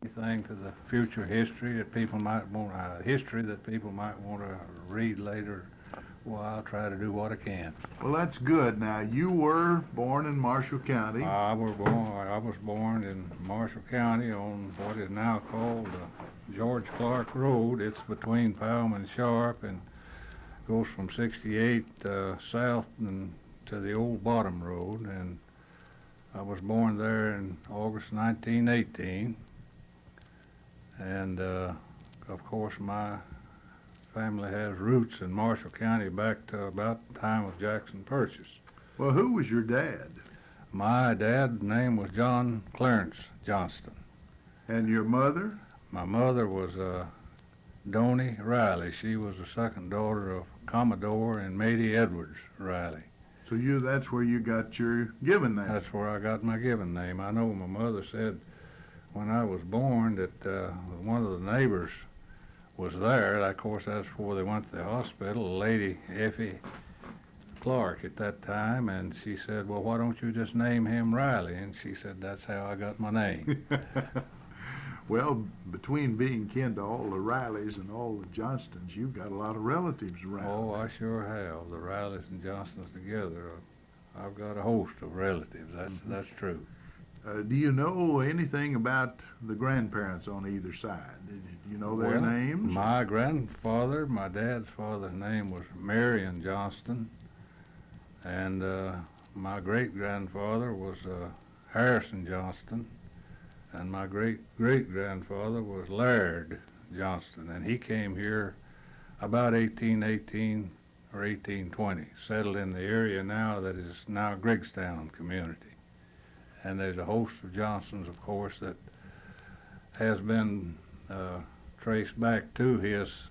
anything to the future history that people might want, history that people might want to read later, well, I'll try to do what I can. Well, that's good. Now, you were born in Marshall County. I was born in Marshall County on what is now called George Clark Road. It's between Palm and Sharp and goes from 68 south and to the old Bottom Road. And I was born there in August 1918. And of course, my family has roots in Marshall County back to about the time of Jackson Purchase. Well, who was your dad? My dad's name was John Clarence Johnston. And your mother? My mother was Donnie Riley. She was the second daughter of Commodore and Matey Edwards Riley. So that's where you got your given name. That's where I got my given name. I know my mother said when I was born that one of the neighbors was there. Of course, that's before they went to the hospital, a lady, Effie Clark at that time, and she said, well, why don't you just name him Riley? And she said, that's how I got my name. Well, between being kin to all the Rileys and all the Johnstons, you've got a lot of relatives around. Oh, I sure have. The Rileys and Johnstons together. I've got a host of relatives. That's true. Do you know anything about the grandparents on either side? Do you know their names? My grandfather, my dad's father's name was Marion Johnston, and my great-grandfather was Harrison Johnston, and my great-great-grandfather was Laird Johnston, and he came here about 1818 or 1820, settled in the area now that is now Griggstown community. And there's a host of Johnstons, of course, that has been traced back to his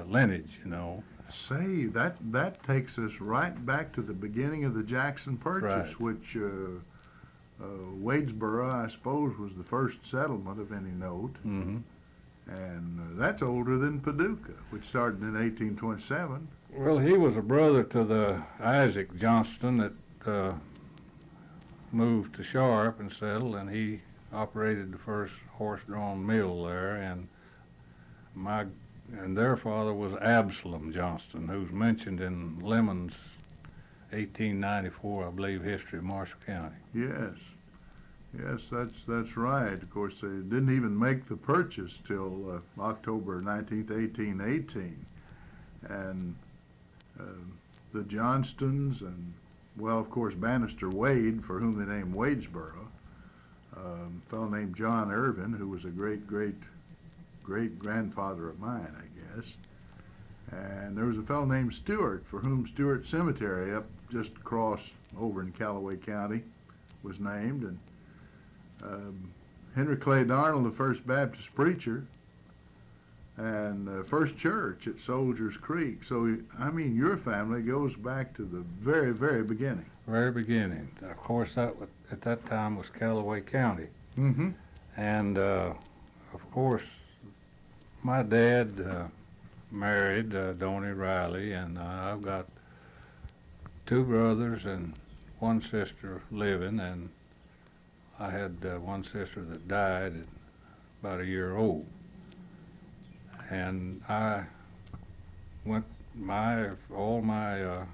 lineage, you know. Say, that takes us right back to the beginning of the Jackson Purchase, right. Which Wadesboro, I suppose, was the first settlement of any note. Mm-hmm. And that's older than Paducah, which started in 1827. Well, he was a brother to the Isaac Johnston that moved to Sharp and settled, and he operated the first horse-drawn mill there, and their father was Absalom Johnston, who's mentioned in Lemon's 1894, I believe, History of Marshall County. Yes, that's right. Of course, they didn't even make the purchase till October 19th, 1818, and the Johnstons and, well, of course, Bannister Wade, for whom they named Wadesboro, a fellow named John Irvin, who was a great-great-great-grandfather of mine, I guess. And there was a fellow named Stewart, for whom Stewart Cemetery up just across over in Callaway County was named. And Henry Clay Darnell, the first Baptist preacher, and First Church at Soldiers Creek. So, I mean, your family goes back to the very, very beginning. Very beginning. Of course, at that time was Callaway County. Mm-hmm. And, of course, my dad married Donnie Riley, and I've got two brothers and one sister living, and I had one sister that died at about a year old. And I went all my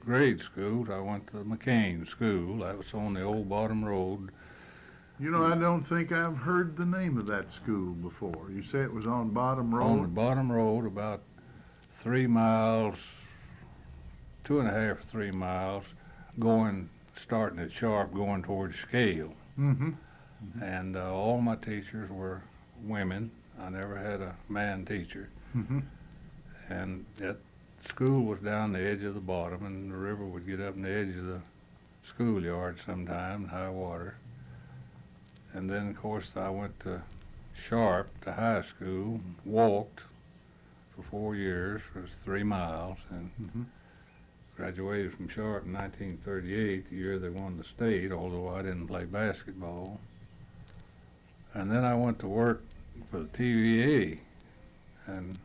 grade schools. I went to the McCain School. That was on the old Bottom Road. You know, I don't think I've heard the name of that school before. You say it was on Bottom Road? On the Bottom Road, about 3 miles, 2.5, 3 miles, starting at Sharp, going towards Scale. Mm-hmm. And all my teachers were women. I never had a man teacher. Mm-hmm. And that school was down the edge of the bottom, and the river would get up in the edge of the schoolyard sometime, high water. And then, of course, I went to Sharp, to high school, walked for 4 years, it was 3 miles, and graduated from Sharp in 1938, the year they won the state, although I didn't play basketball. And then I went to work for the TVA, and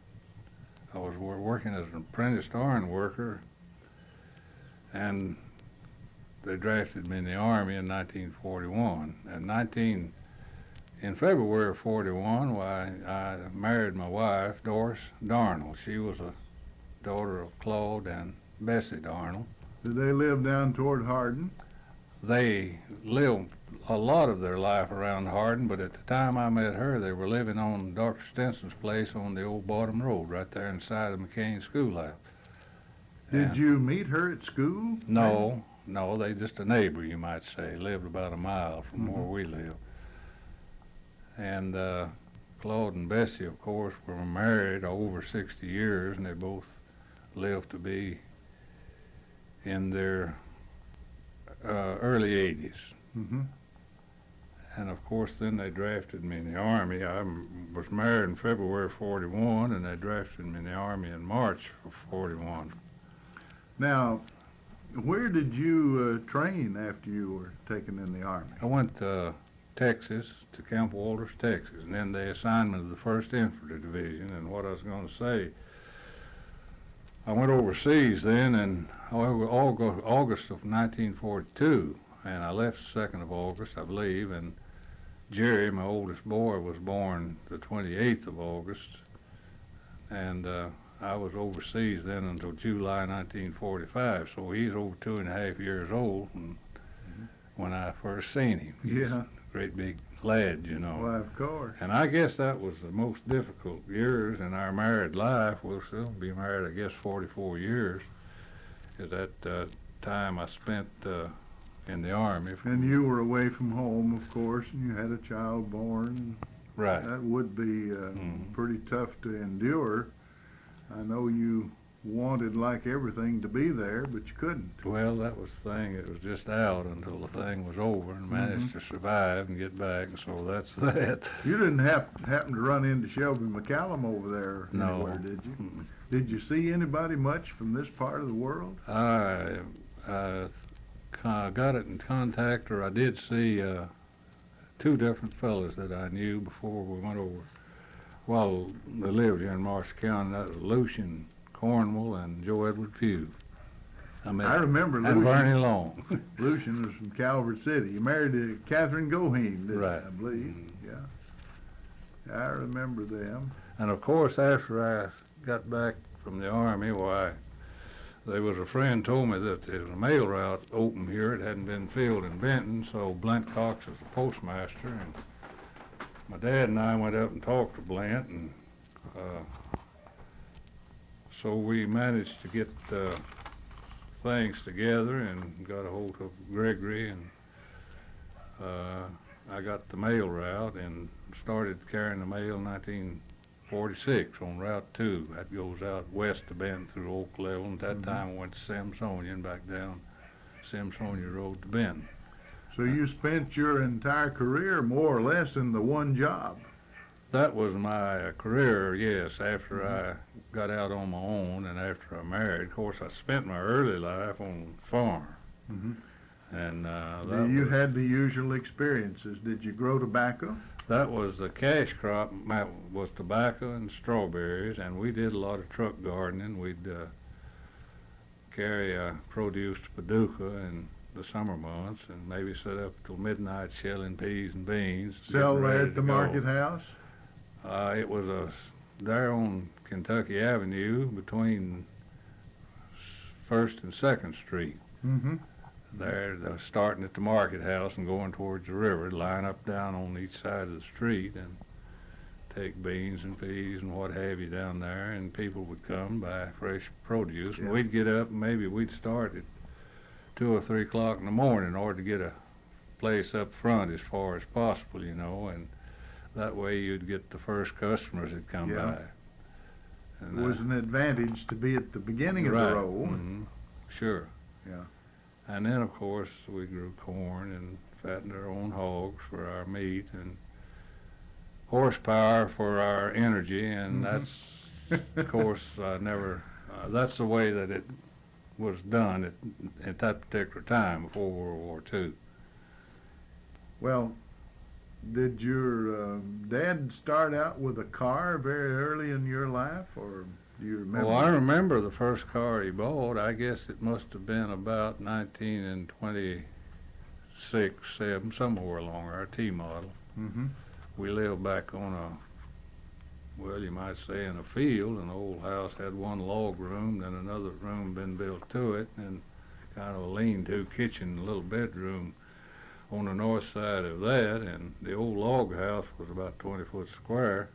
I was working as an apprentice iron worker, and they drafted me in the Army in 1941. And in February of 41, why, I married my wife, Doris Darnell. She was a daughter of Claude and Bessie Darnell. Did they live down toward Hardin? They lived a lot of their life around Hardin, but at the time I met her, they were living on Dr. Stinson's place on the old Bottom Road, right there inside the McCain schoolhouse. Did you meet her at school? No, they just a neighbor, you might say. Lived about a mile from where we live. And Claude and Bessie, of course, were married over 60 years, and they both lived to be in their early 80s. Mm-hmm. And of course, then they drafted me in the Army. I was married in February of 41, and they drafted me in the Army in March of 41. Now, where did you train after you were taken in the Army? I went to Texas, to Camp Walters, Texas, and then they assigned me to the 1st Infantry Division. And what I was going to say, I went overseas then in August of 1942, and I left the 2nd of August, I believe, and Jerry, my oldest boy, was born the 28th of August, and I was overseas then until July 1945, so he's over 2.5 years old when I first seen him. He's a great big lad, you know. Why, of course. And I guess that was the most difficult years in our married life. We'll still be married, I guess, 44 years. At that time I spent in the Army. And you were away from home, of course, and you had a child born. Right. That would be pretty tough to endure. I know you wanted, like everything, to be there, but you couldn't. Well, that was the thing. It was just out until the thing was over, and managed to survive and get back, and so that's that. You didn't happen to run into Shelby McCallum over there anywhere, did you? Did you see anybody much from this part of the world? I got it in contact, or I did see 2 different fellas that I knew before we went over. Well, they lived here in Marshall County. That was Lucian Cornwell and Joe Edward Pugh. I remember and Lucian. Bernie Long. Lucian was from Calvert City. He married to Catherine Goheen, didn't Right. he, I believe? Yeah. I remember them. And of course, after I got back from the Army, why, there was a friend told me that there was a mail route open here. It hadn't been filled in Benton, so Blent Cox was the postmaster, and my dad and I went up and talked to Blent, and so we managed to get things together and got a hold of Gregory, and I got the mail route and started carrying the mail in 1946 on Route 2. That goes out west of Benton through Oak Level, and at that time I went to Samsonia and back down Samsonia Road to Benton. So you spent your entire career more or less in the one job. That was my career, yes, after I got out on my own and after I married. Of course, I spent my early life on the farm. And You had the usual experiences. Did you grow tobacco? that was the cash crop, was tobacco and strawberries, and we did a lot of truck gardening. We'd carry produce to Paducah in the summer months and maybe sit up till midnight shelling peas and beans. Sell there at the market house? It was there on Kentucky Avenue between 1st and 2nd Street. There, starting at the market house and going towards the river, line up down on each side of the street and take beans and peas and what have you down there, and people would come buy fresh produce. And we'd get up, and maybe we'd start at 2 or 3 o'clock in the morning in order to get a place up front as far as possible, you know, and that way you'd get the first customers that come by. And, it was an advantage to be at the beginning of the road. Sure. Yeah. And then, of course, we grew corn and fattened our own hogs for our meat and horsepower for our energy, and that's, of course, that's the way that it was done at that particular time before World War II. Well, did your dad start out with a car very early in your life, or do you remember? Well, I remember the first car he bought. I guess it must have been about 1926, 7, somewhere along our T model. we lived back on well, you might say in a field. An old house had one log room, then another room been built to it, and kind of a lean-to kitchen, a little bedroom on the north side of that. And the old log house was about 20 foot square,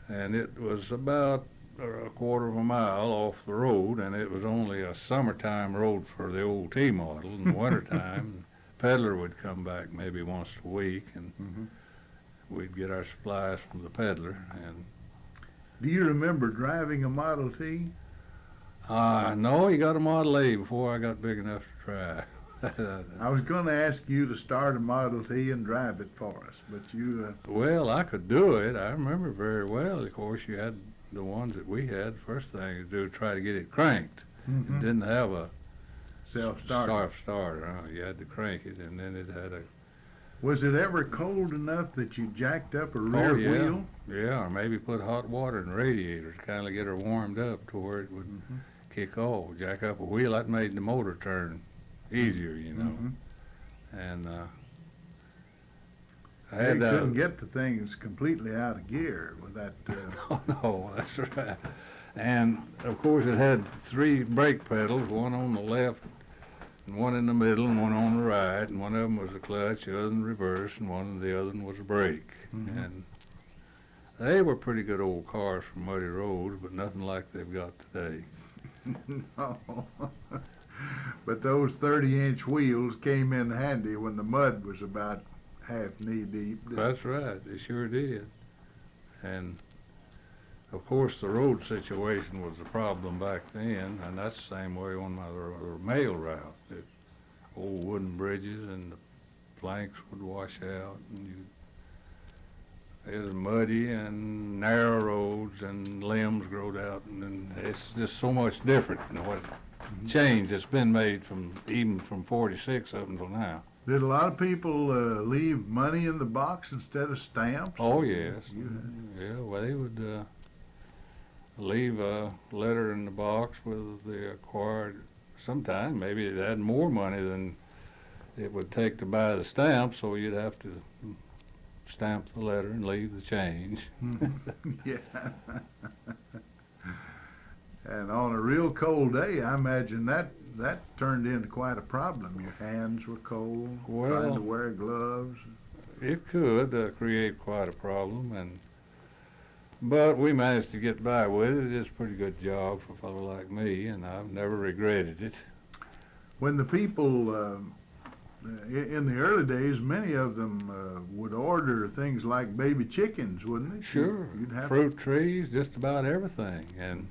and it was about a quarter of a mile off the road, and it was only a summertime road for the old T model. In the wintertime, peddler would come back maybe once a week, and we'd get our supplies from the peddler. And Do you remember driving a Model T? no, he got a Model A before I got big enough to try. I was going to ask you to start a Model T and drive it for us, but you... Well, I could do it. I remember very well. Of course, you had the ones that we had. First thing to do was try to get it cranked. It didn't have a self-starter. Self-starter. You had to crank it, and then it had a... Was it ever cold enough that you jacked up a rear wheel? Yeah, or maybe put hot water in the radiator to kind of get her warmed up to where it would kick off. Jack up a wheel, that made the motor turn easier, you know. And I had you couldn't get the things completely out of gear with that. Oh, no, that's right. And of course it had 3 brake pedals, one on the left, and one in the middle, and one on the right, and one of them was a clutch, the other one reverse, and one of the other one was a brake. And they were pretty good old cars for muddy roads, but nothing like they've got today. No. But those 30-inch wheels came in handy when the mud was about half knee deep. That's right, they sure did. And of course the road situation was a problem back then, and that's the same way on my mail route. The old wooden bridges and the planks would wash out, and it was muddy and narrow roads and limbs growed out, and then it's just so much different than what change that's been made from even from 46 up until now. Did a lot of people leave money in the box instead of stamps? Oh yes, yeah. Well, they would leave a letter in the box with the acquired. Sometime maybe it had more money than it would take to buy the stamp, so you'd have to stamp the letter and leave the change. Yeah. And on a real cold day, I imagine that turned into quite a problem. Your hands were cold, trying to wear gloves. It could create quite a problem, but we managed to get by with it. It's a pretty good job for a fellow like me, and I've never regretted it. When the people, in the early days, many of them would order things like baby chickens, wouldn't they? Sure, You'd have fruit trees, just about everything. And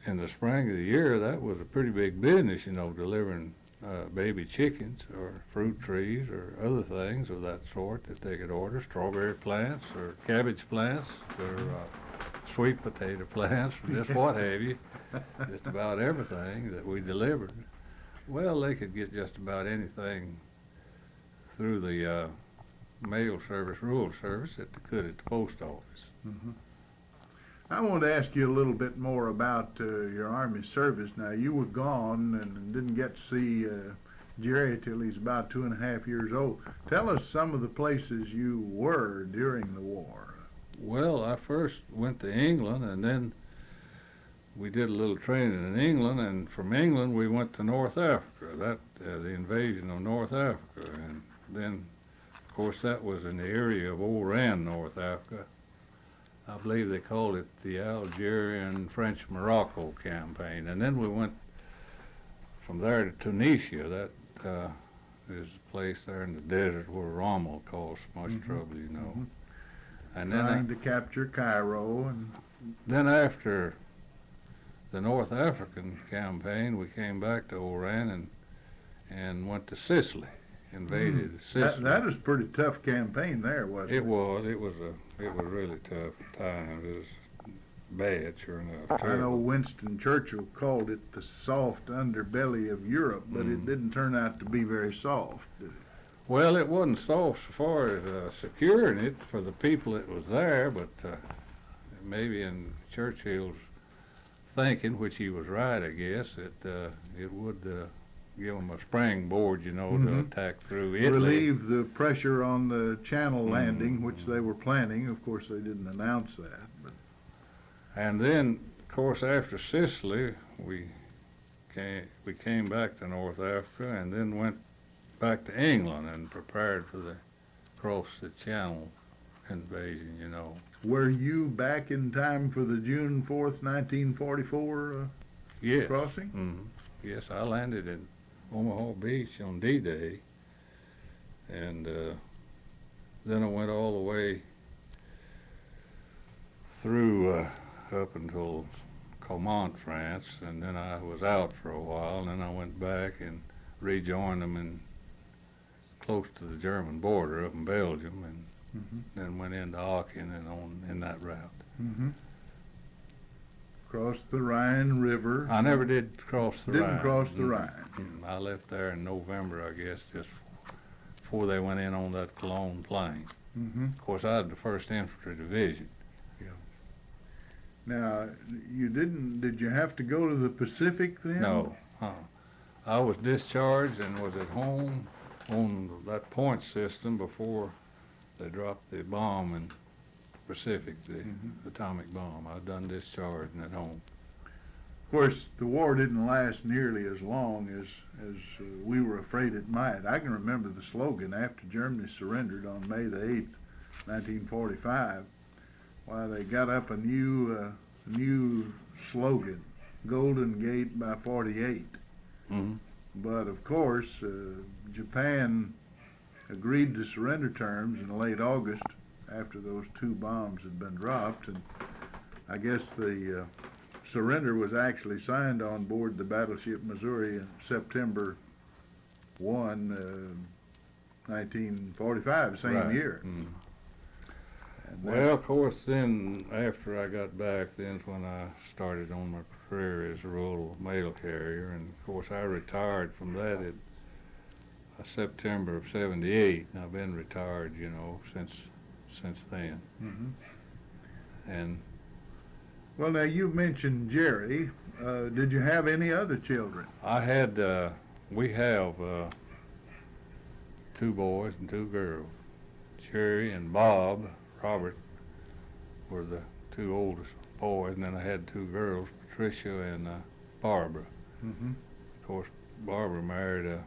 in the spring of the year, that was a pretty big business, you know, delivering baby chickens or fruit trees or other things of that sort that they could order, strawberry plants or cabbage plants or sweet potato plants or just what have you, just about everything that we delivered. Well, they could get just about anything through the mail service, rural service, that they could at the post office. I want to ask you a little bit more about your Army service. Now, you were gone and didn't get to see Jerry till he's about 2.5 years old. Tell us some of the places you were during the war. Well, I first went to England, and then we did a little training in England, and from England we went to North Africa, the invasion of North Africa. And then, of course, that was in the area of Oran, North Africa. I believe they called it the Algerian French Morocco campaign. And then we went from there to Tunisia. That is a place there in the desert where Rommel caused much trouble, you know. And then trying to capture Cairo. And then after the North African campaign, we came back to Oran and went to Sicily, invaded Sicily. That was a pretty tough campaign there, wasn't it? It was. It was really tough time. It was bad, sure enough. I know Winston Churchill called it the soft underbelly of Europe, but it didn't turn out to be very soft, did it? Well, it wasn't soft as far as securing it for the people that was there, but maybe in Churchill's thinking, which he was right, I guess, that it would give them a springboard, you know, to Mhm. attack through Italy. Relieve the pressure on the Channel landing, Mhm. which they were planning. Of course, they didn't announce that. But And then, of course, after Sicily, we came back to North Africa and then went back to England and prepared for the cross the Channel invasion, you know. were you back in time for the June 4th, 1944 Yes. crossing? Mhm. Yes, I landed in Omaha Beach on D-Day, and then I went all the way through up until Caumont, France, and then I was out for a while, and then I went back and rejoined them in close to the German border up in Belgium, and Mm-hmm. then went into Aachen and on in that route. Mm-hmm. Crossed the Rhine River. I never did cross the Rhine. Didn't cross the Mm. Rhine. I left there in November, I guess, just before they went in on that Cologne plain. Mm-hmm. Of course, I had the 1st Infantry Division. Now, did you have to go to the Pacific then? No, I was discharged and was at home on that point system before they dropped the bomb in the Pacific, the Mhm. atomic bomb. I done discharged and at home. Of course, the war didn't last nearly as long as we were afraid it might. I can remember the slogan after Germany surrendered on May the 8th, 1945. Why, they got up a new slogan, Golden Gate by 48. Mm-hmm. But of course, Japan agreed to surrender terms in late August after those 2 bombs had been dropped, and I guess the surrender was actually signed on board the battleship Missouri in September 1, 1945, same Right. year. Mm. And Well, of course, then after I got back, then's when I started on my career as a rural mail carrier, and of course I retired from that in September of '78. And I've been retired, you know, since then. Mhm. And Well, now you mentioned Jerry. Did you have any other children? I had, we have 2 boys and 2 girls. Jerry and Bob, Robert, were the 2 oldest boys, and then I had 2 girls, Patricia and Barbara. Mm-hmm. Of course, Barbara married a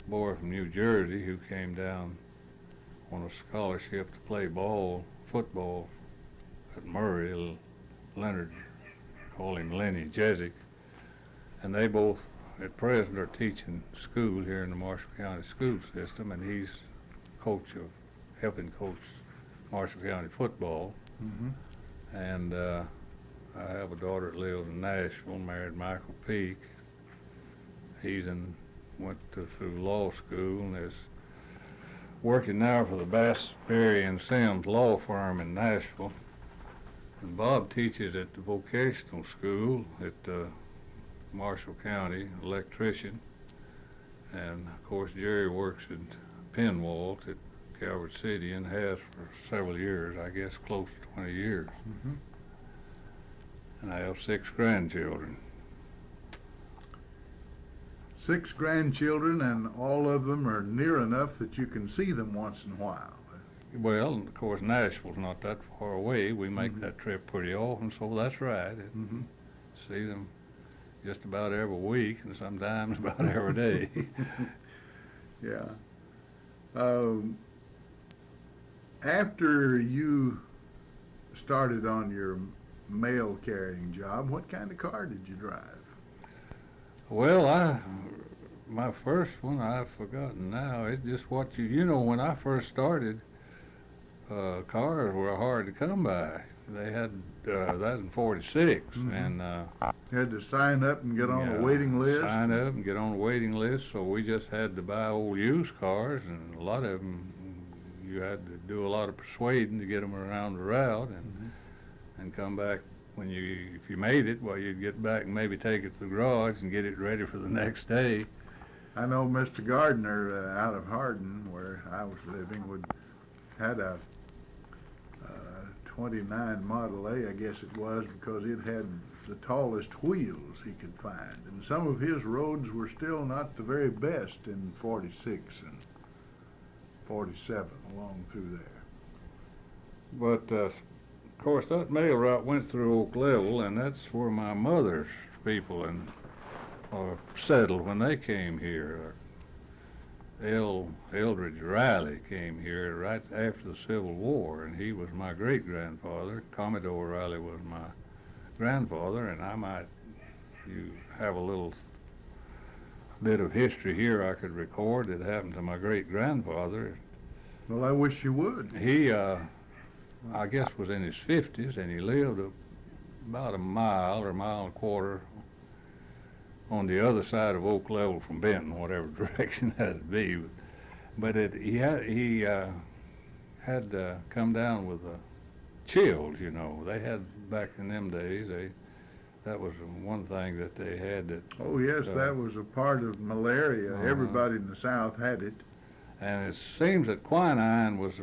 boy from New Jersey who came down on a scholarship to play football at Murray. Leonard, call him Lenny Jezik, and they both at present are teaching school here in the Marshall County school system, and he's helping coach Marshall County football. Mm-hmm. And I have a daughter that lives in Nashville, married Michael Peak. Went through law school and is working now for the Bass, Berry and Sims law firm in Nashville. And Bob teaches at the vocational school at Marshall County, electrician. And of course Jerry works at Penwalt at Calvert City and has for several years, I guess close to 20 years. Mm-hmm. And I have 6 grandchildren. 6 grandchildren, and all of them are near enough that you can see them once in a while. Well, of course, Nashville's not that far away. We make Mhm. that trip pretty often, so that's right. Mm-hmm. See them just about every week, and sometimes about every day. Yeah. After you started on your mail carrying job, what kind of car did you drive? Well, my first one, I've forgotten now. It's just what you know, when I first started, cars were hard to come by. They had that in 46, Mhm. and You had to sign up and get on yeah, a waiting list? sign up and get on a waiting list, so we just had to buy old used cars, and a lot of them, you had to do a lot of persuading to get them around the route, and come back. If you made it, well, you'd get back and maybe take it to the garage and get it ready for the next day. I know Mr. Gardner out of Hardin, where I was living, had a 29 Model A, I guess it was, because it had the tallest wheels he could find. And some of his roads were still not the very best in 46 and 47 along through there. But, of course, that mail route went through Oak Level, and that's where my mother's people settled when they came here. Eldridge Riley came here right after the Civil War, and he was my great-grandfather. Commodore Riley was my grandfather, and you have a little bit of history here I could record that happened to my great-grandfather. Well, I wish you would. He, I guess, was in his 50s, and he lived about a mile or a mile and a quarter on the other side of Oak Level from Benton, whatever direction that'd be. But he had come down with chills, you know. They had, back in them days, that was one thing that they had that... Oh, yes, that was a part of malaria. Everybody in the South had it. And it seems that quinine was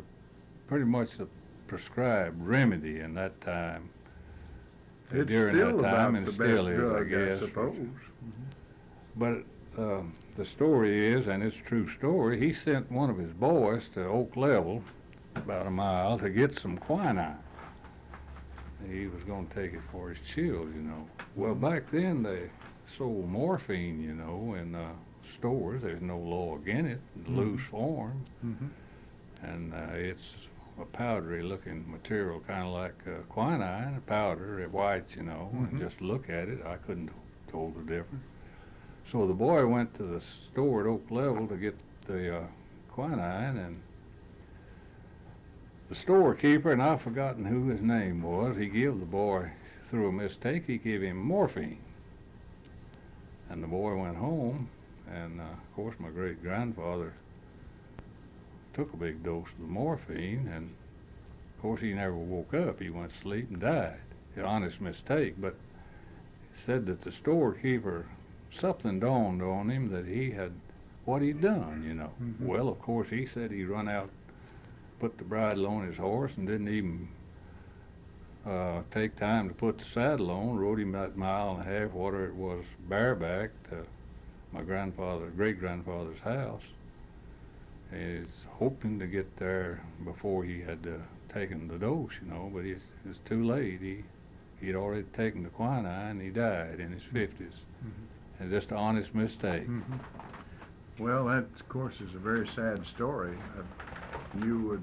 pretty much the prescribed remedy in that time. It's during still that time, about and the it best still is, drug, I guess. I suppose. But the story is, and it's a true story, he sent one of his boys to Oak Level, about a mile, to get some quinine. He was going to take it for his chills, you know. Well, back then they sold morphine, you know, in stores. There's no law against it, in loose form. And it's a powdery-looking material, kind of like quinine, a powder, white, you know. And just look at it, I couldn't tell the difference. So the boy went to the store at Oak Level to get the quinine, and the storekeeper, and I've forgotten who his name was, he gave the boy, through a mistake, he gave him morphine. And the boy went home, and of course my great-grandfather took a big dose of the morphine, and of course he never woke up. He went to sleep and died. An honest mistake, but said that the storekeeper, something dawned on him that he had, what he'd done, you know. Well, of course, he said he run out, put the bridle on his horse, and didn't even take time to put the saddle on, rode him that mile and a half, whatever it was, bareback to my great-grandfather's house. And he's hoping to get there before he had taken the dose, you know, but it's too late. He'd already taken the quinine, and he died in his 50s. And just an honest mistake. Well, that, of course, is a very sad story. You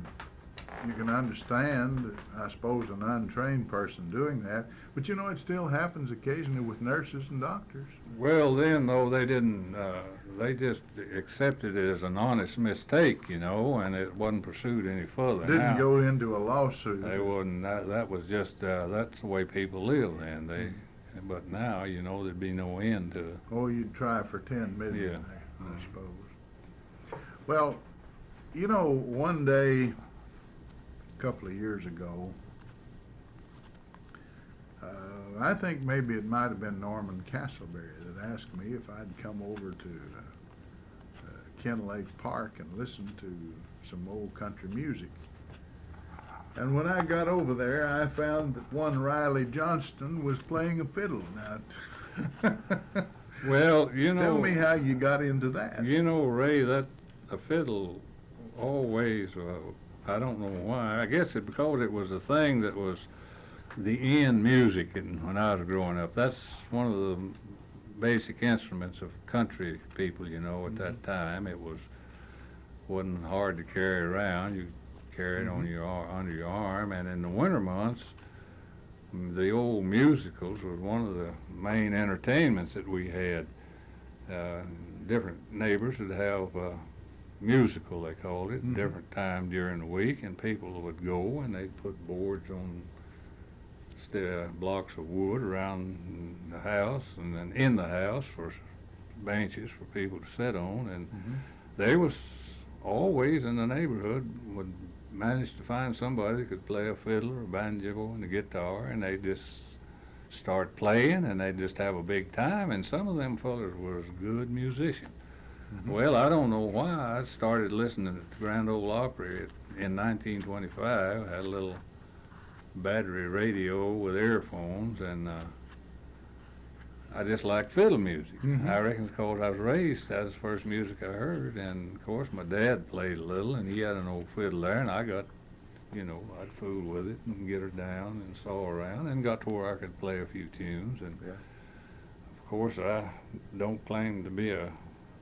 can understand, I suppose, an untrained person doing that, but you know, it still happens occasionally with nurses and doctors. Well, then, though, they didn't, they just accepted it as an honest mistake, you know, and it wasn't pursued any further. Didn't go into a lawsuit. They wouldn't, that was just, that's the way people live then. But now, you know, there'd be no end to it. Oh, you'd try for 10 million, Yeah. I suppose. Well, you know, one day, a couple of years ago, I think maybe it might have been Norman Castleberry that asked me if I'd come over to Ken Lake Park and listen to some old country music. And when I got over there, I found that one Riley Johnston was playing a fiddle. Now, well, you know... Tell me how you got into that. You know, Ray, that a fiddle always, I don't know why. I guess it because it was a thing that was the end music when I was growing up. That's one of the basic instruments of country people, you know, at that time. It wasn't hard to carry around. You carry it on under your arm, and in the winter months, the old musicals was one of the main entertainments that we had. Different neighbors would have musical, they called it, different time during the week, and people would go and they'd put boards on blocks of wood around the house and then in the house for benches for people to sit on, and there was always in the neighborhood would manage to find somebody that could play a fiddle or a banjo and a guitar, and they just start playing, and they just have a big time, and some of them fellas was good musicians. Well, I don't know why I started listening to the Grand Ole Opry in 1925. I had a little battery radio with earphones, and I just liked fiddle music. Mhm. I reckon because I was raised, that was the first music I heard. And of course, my dad played a little, and he had an old fiddle there, and I got, I'd fool with it and get her down and saw around, and got to where I could play a few tunes. And Yeah. of course, I don't claim to be a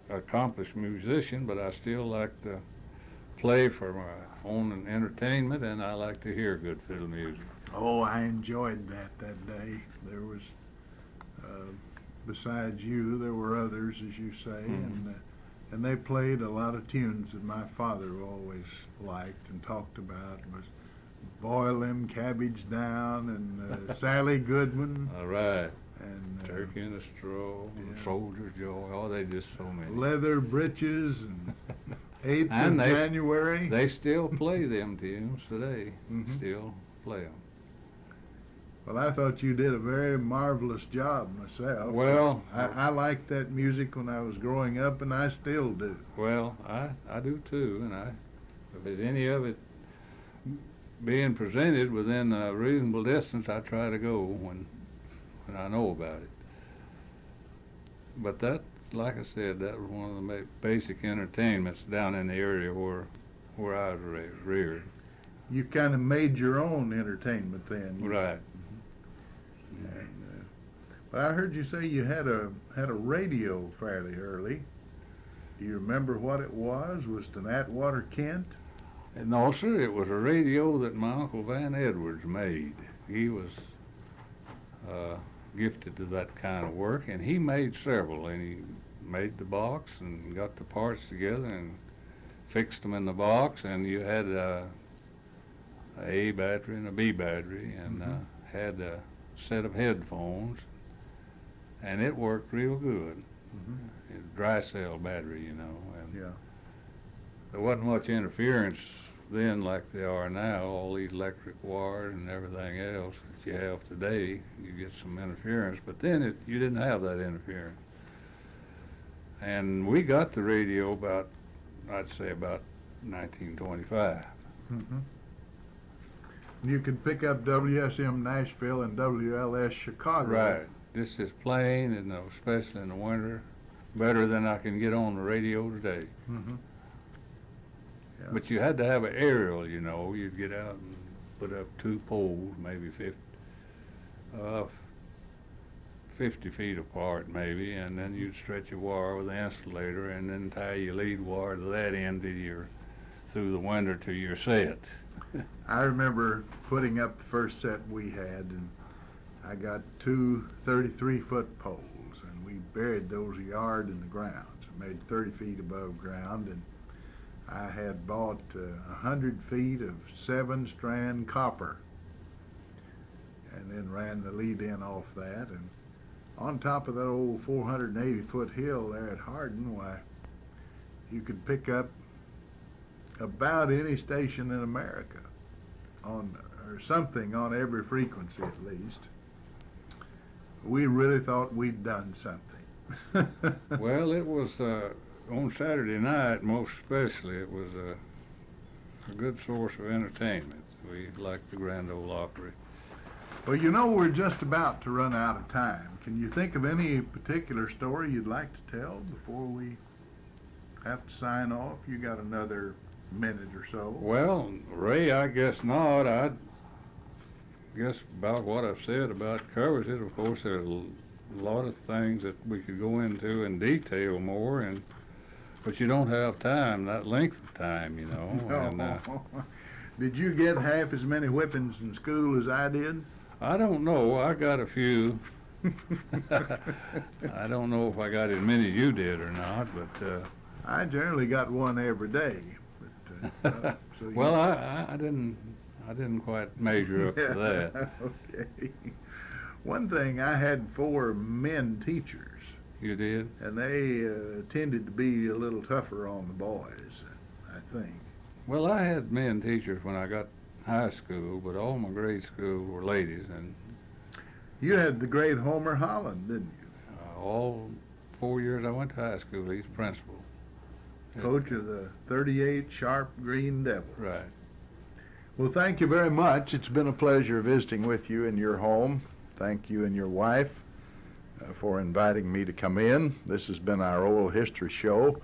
accomplished musician, but I still like to play for my own entertainment, and I like to hear good fiddle music. Oh, I enjoyed that day. There was, besides you, there were others, as you say, and they played a lot of tunes that my father always liked and talked about. It was Boil Them Cabbage Down and Sally Goodman. All right. And Turkey in a Straw, yeah. Soldier's Joy, oh, they just so many. Leather Breeches and 8th And of they- January. They still play them tunes today. Mhm. Still play them. Well, I thought you did a very marvelous job myself. Well, I liked that music when I was growing up, and I still do. well, I do too, and if there's any of it being presented within a reasonable distance, I try to go when I know about it. But that, like I said, that was one of the basic entertainments down in the area where I was reared. You kind of made your own entertainment then. Right. And, but I heard you say you had a radio fairly early. Do you remember what it was? Was it an Atwater Kent? No, sir, it was a radio that my Uncle Van Edwards made. He was gifted to that kind of work, and he made several, and he made the box and got the parts together and fixed them in the box, and you had a A battery and a B battery, and had a set of headphones, and it worked real good. Mm-hmm. It's dry cell battery, and Yeah. there wasn't much interference then like there are now, all these electric wires and everything else that you have today. You get some interference, but then you didn't have that interference. And we got the radio I'd say about 1925. Mm-hmm. You could pick up WSM Nashville and WLS Chicago. Right. This is plain, and especially in the winter, better than I can get on the radio today. Mm-hmm. Yeah. But you had to have an aerial, You'd get out and put up 2 poles, maybe 50 feet apart, maybe, and then you'd stretch a wire with an insulator and then tie your lead wire to that end through the winter to your set. I remember putting up the first set we had, and I got 2 33-foot poles, and we buried those a yard in the ground, so made 30 feet above ground, and I had bought 100 feet of 7-strand copper, and then ran the lead in off that, and on top of that old 480-foot hill there at Hardin, why, you could pick up about any station in America or something on every frequency at least. We really thought we'd done something. Well, it was on Saturday night, most especially, it was a good source of entertainment. We liked the Grand Ole Opry. Well, we're just about to run out of time. Can you think of any particular story you'd like to tell before we have to sign off? You got another minute or so. Well, Ray, I guess not. I guess about what I've said about covers it. Of course, there's a lot of things that we could go into in detail more, but you don't have time, that length of time, No. Did you get half as many whippings in school as I did? I don't know. I got a few. I don't know if I got as many as you did or not, but I generally got one every day. But, so well, I didn't quite measure up to that. Okay. One thing, I had 4 men teachers, You did? and they tended to be a little tougher on the boys, I think. Well, I had men teachers when I got high school, but all my grade school were ladies, and You had the great Homer Holland, didn't you? all 4 years I went to high school, he's principal. Coach of the 38 Sharp Green Devils. Right. Well, thank you very much. It's been a pleasure visiting with you in your home. Thank you and your wife. for inviting me to come in. This has been our oral history show,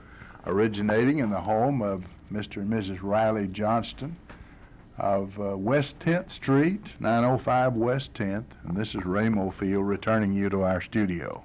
originating in the home of Mr. and Mrs. Riley Johnston of West 10th Street, 905 West 10th, and this is Ray Mofield returning you to our studio.